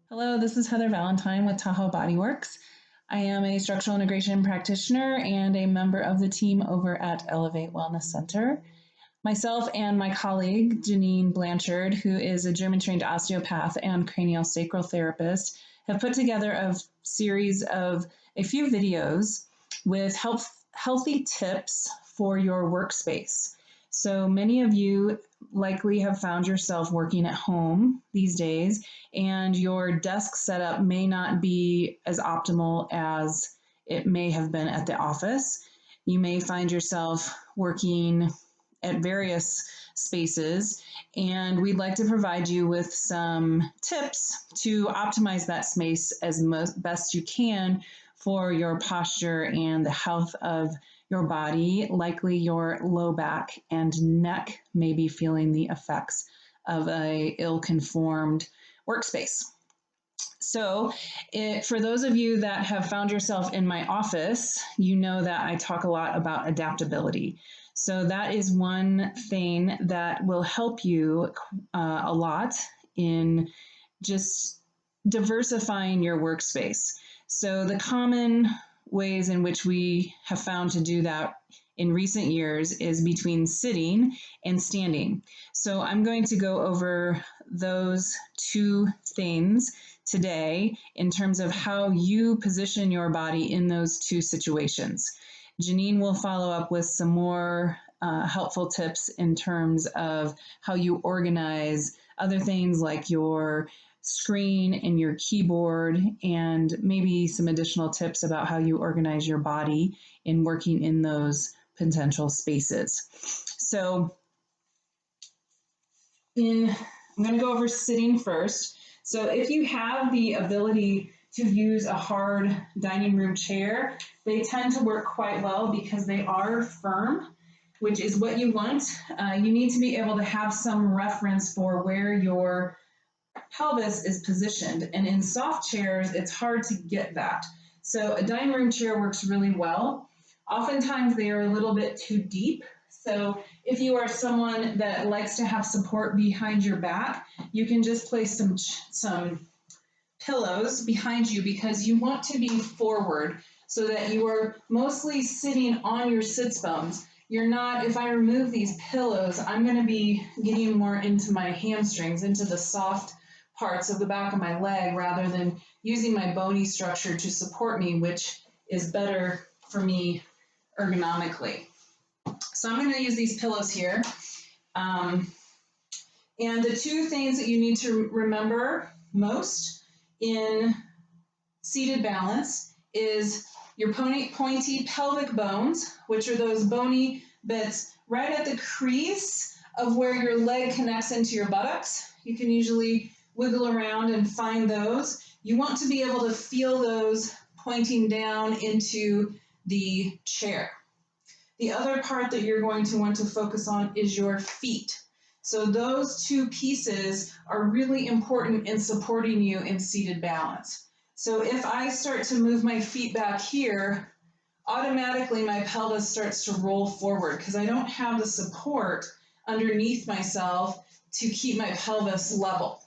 Hello, this is Heather Valentine with Tahoe Bodyworks. I am a structural integration practitioner and a member of the team over at Elevate Wellness Center. Myself and my colleague, Janine Blanchard, who is a German-trained osteopath and craniosacral therapist, have put together a series of a few videos with healthy tips for your workspace. So many of you likely have found yourself working at home these days, and your desk setup may not be as optimal as it may have been at the office. You may find yourself working at various spaces, and we'd like to provide you with some tips to optimize that space as best you can for your posture and the health of your body. Likely your low back and neck may be feeling the effects of a ill-conformed workspace. So for those of you that have found yourself in my office, you know that I talk a lot about adaptability. So that is one thing that will help you a lot in just diversifying your workspace. So the common ways in which we have found to do that in recent years is between sitting and standing. So I'm going to go over those two things today in terms of how you position your body in those two situations. Janine will follow up with some more helpful tips in terms of how you organize other things like your screen and your keyboard, and maybe some additional tips about how you organize your body in working in those potential spaces. So I'm going to go over sitting first. So if you have the ability to use a hard dining room chair, they tend to work quite well because they are firm, which is what you want. You need to be able to have some reference for where your pelvis is positioned, and in soft chairs it's hard to get that. So a dining room chair works really well. Oftentimes they are a little bit too deep, so if you are someone that likes to have support behind your back, you can just place some pillows behind you, because you want to be forward so that you are mostly sitting on your sits bones. You're not, if I remove these pillows, I'm going to be getting more into my hamstrings, into the soft parts of the back of my leg, rather than using my bony structure to support me, which is better for me ergonomically. So I'm going to use these pillows here. And the two things that you need to remember most in seated balance is your pointy pelvic bones, which are those bony bits right at the crease of where your leg connects into your buttocks. You can usually wiggle around and find those. You want to be able to feel those pointing down into the chair. The other part that you're going to want to focus on is your feet. So those two pieces are really important in supporting you in seated balance. So if I start to move my feet back here, automatically my pelvis starts to roll forward because I don't have the support underneath myself to keep my pelvis level.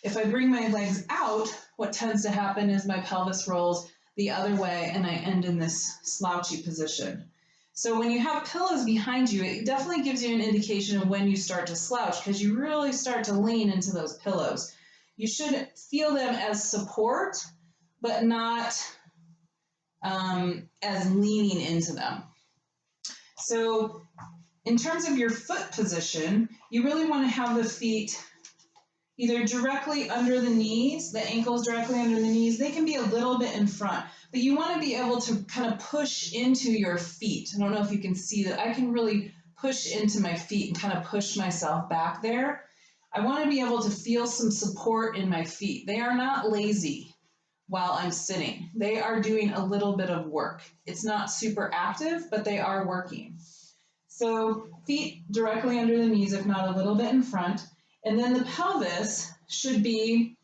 If I bring my legs out, what tends to happen is my pelvis rolls the other way and I end in this slouchy position. So when you have pillows behind you, it definitely gives you an indication of when you start to slouch, because you really start to lean into those pillows. You should feel them as support, but not as leaning into them. So in terms of your foot position, you really want to have the feet either directly under the knees, the ankles directly under the knees. They can be a little bit in front, but you want to be able to kind of push into your feet. I don't know if you can see that. I can really push into my feet and kind of push myself back there. I want to be able to feel some support in my feet. They are not lazy while I'm sitting. They are doing a little bit of work. It's not super active, but they are working. So feet directly under the knees, if not a little bit in front. And then the pelvis should be,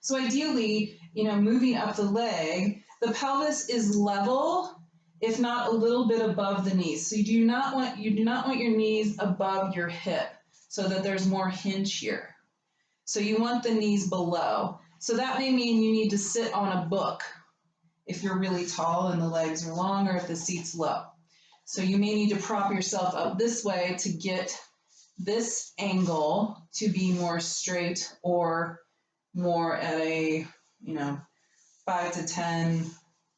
so ideally, moving up the leg, the pelvis is level, if not a little bit above the knees. So you do not want your knees above your hip so that there's more hinge here. So you want the knees below. So that may mean you need to sit on a book if you're really tall and the legs are long, or if the seat's low. So you may need to prop yourself up this way to get this angle to be more straight or more at a, 5 to 10,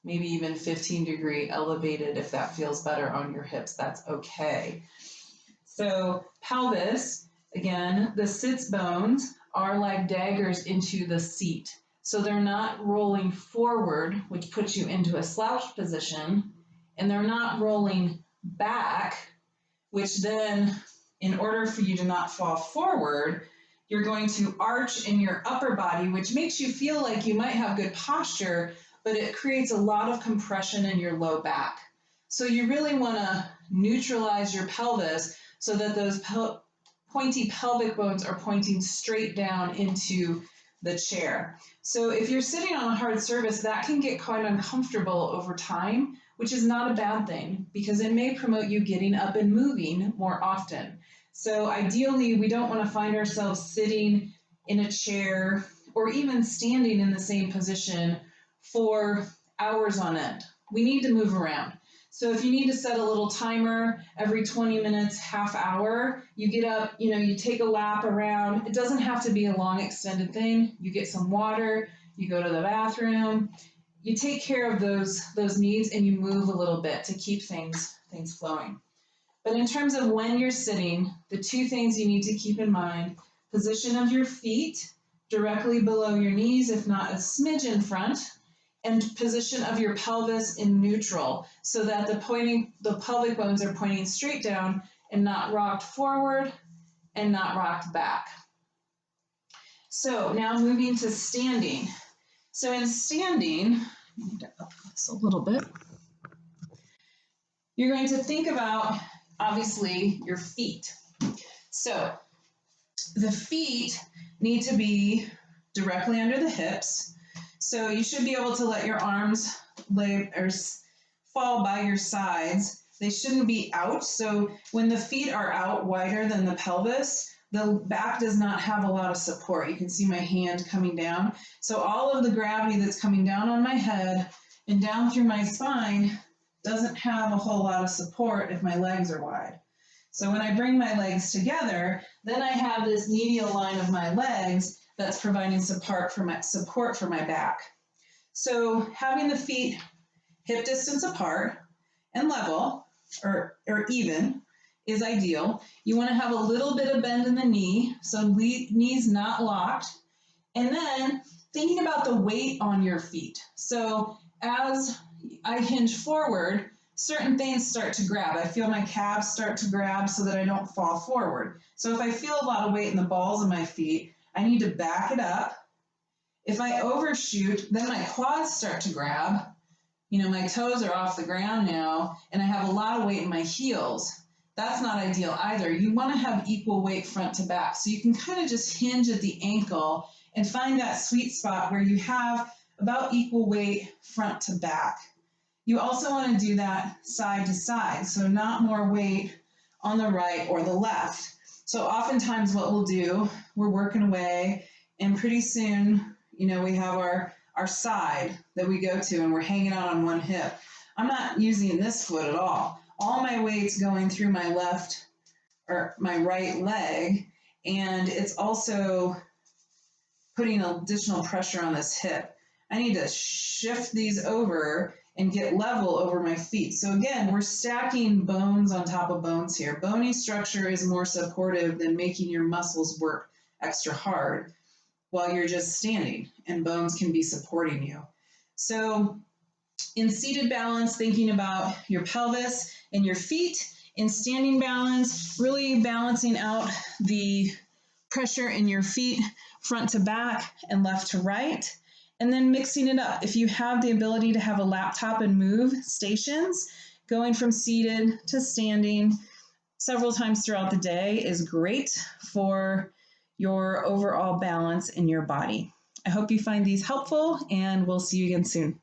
maybe even 15-degree elevated. If that feels better on your hips, that's okay. So pelvis, again, the sits bones are like daggers into the seat. So they're not rolling forward, which puts you into a slouch position, and they're not rolling back, which then, in order for you to not fall forward, you're going to arch in your upper body, which makes you feel like you might have good posture, but it creates a lot of compression in your low back. So you really want to neutralize your pelvis so that those pointy pelvic bones are pointing straight down into the chair. So if you're sitting on a hard surface, that can get quite uncomfortable over time, which is not a bad thing because it may promote you getting up and moving more often. So ideally, we don't want to find ourselves sitting in a chair or even standing in the same position for hours on end. We need to move around. So if you need to set a little timer every 20 minutes, half hour, you get up, you take a lap around. It doesn't have to be a long extended thing. You get some water, you go to the bathroom, you take care of those needs and you move a little bit to keep things flowing. But in terms of when you're sitting, the two things you need to keep in mind, position of your feet directly below your knees, if not a smidge in front, and position of your pelvis in neutral so that the pelvic bones are pointing straight down and not rocked forward and not rocked back. So now moving to standing. So in standing, I need to up this a little bit. You're going to think about, obviously, your feet. So the feet need to be directly under the hips. So you should be able to let your arms fall by your sides. They shouldn't be out. So when the feet are out wider than the pelvis, the back does not have a lot of support. You can see my hand coming down. So all of the gravity that's coming down on my head and down through my spine doesn't have a whole lot of support if my legs are wide. So when I bring my legs together, then I have this medial line of my legs that's providing support for my back. So having the feet hip distance apart and level or even is ideal. You want to have a little bit of bend in the knee, so knees not locked. And then thinking about the weight on your feet. So as I hinge forward, certain things start to grab. I feel my calves start to grab so that I don't fall forward. So if I feel a lot of weight in the balls of my feet, I need to back it up. If I overshoot, then my quads start to grab. My toes are off the ground now, and I have a lot of weight in my heels. That's not ideal either. You want to have equal weight front to back. So you can kind of just hinge at the ankle and find that sweet spot where you have about equal weight front to back. You also want to do that side to side, so not more weight on the right or the left. So oftentimes what we'll do, we're working away, and pretty soon, we have our side that we go to, and we're hanging out on one hip. I'm not using this foot at all. All my weight's going through my left or my right leg, and it's also putting additional pressure on this hip. I need to shift these over and get level over my feet. So again, we're stacking bones on top of bones here. Bony structure is more supportive than making your muscles work extra hard while you're just standing, and bones can be supporting you. So in seated balance, thinking about your pelvis and your feet. In standing balance, really balancing out the pressure in your feet front to back and left to right. And then mixing it up. If you have the ability to have a laptop and move stations, going from seated to standing several times throughout the day is great for your overall balance in your body. I hope you find these helpful, and we'll see you again soon.